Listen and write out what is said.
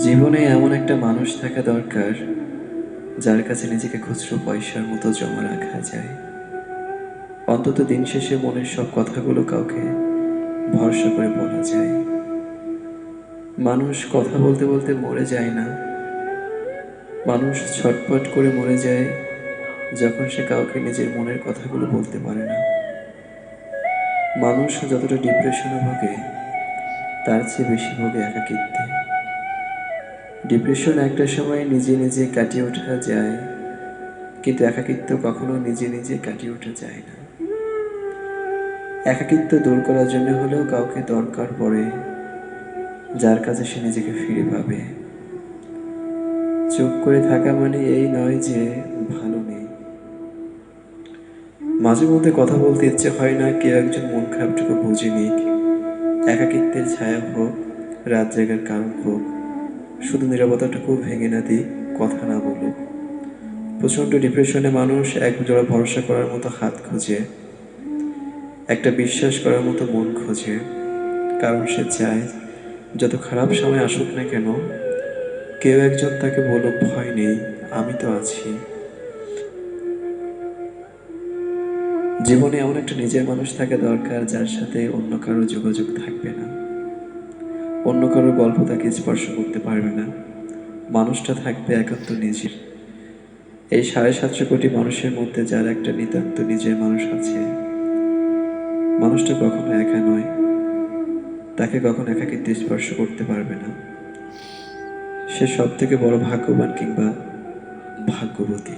জীবনে এমন একটা মানুষ থাকা দরকার যার কাছে নিজেকে খুচরো পয়সার মতো জমা রাখা যায়। অন্তত দিন শেষে মনের সব কথাগুলো কাউকে ভরসা করে বলা যায়। মানুষ কথা বলতে বলতে মরে যায় না, মানুষ ছটফট করে মরে যায় যখন সে কাউকে নিজের মনের কথাগুলো বলতে পারে না। মানুষ যতটা ডিপ্রেশনে ভোগে তার চেয়ে বেশি ভোগে একাকিত্বে। ডিপ্রেশন একটা সময় নিজে নিজে কাটিয়ে ওঠা যায়, কিন্তু একাকিত্ব কখনো নিজে নিজে কাটিয়ে ওঠা যায় না। একাকিত্ব দূর করার জন্য হলেও কাউকে দরকার পড়ে যার কাছে সে নিজেকে ফিরে পাবে। চুপ করে থাকা মানে এই নয় যে ভালো নেই। মাঝে মধ্যে কথা বলতে ইচ্ছে হয় না, কেউ একজন মন খারাপটুকু বুঝে নিক। একাকিত্বের ছায়া হোক, রাত জাগার কারণ হোক, শুধু নীরবতাটুকু ভেঙে না দিক, কথা না বলুক। প্রচণ্ড ডিপ্রেশনে মানুষ এক জোড়া ভরসা করার মতো হাত খোঁজে, একটা বিশ্বাস করার মতো মন খোঁজে। কারণ সে চায় যত খারাপ সময় আসুক না কেন, কেউ একজন তাকে বলুক, ভয় নেই, আমি তো আছি। জীবনে এমন একটা নিজের মানুষ থাকা দরকার যার সাথে অন্য কারো যোগাযোগ থাকবে না, অন্য কারো গল্প তাকে স্পর্শ করতে পারবে না। মানুষটা থাকবে একান্ত নিজের। এই ৭৫০ কোটি মানুষের মধ্যে যার একটা নিতান্ত নিজের মানুষ আছে, মানুষটা কখনো একা নয়, তাকে কখনো একাকিত্ব স্পর্শ করতে পারবে না। সে সব থেকে বড় ভাগ্যবান কিংবা ভাগ্যবতী।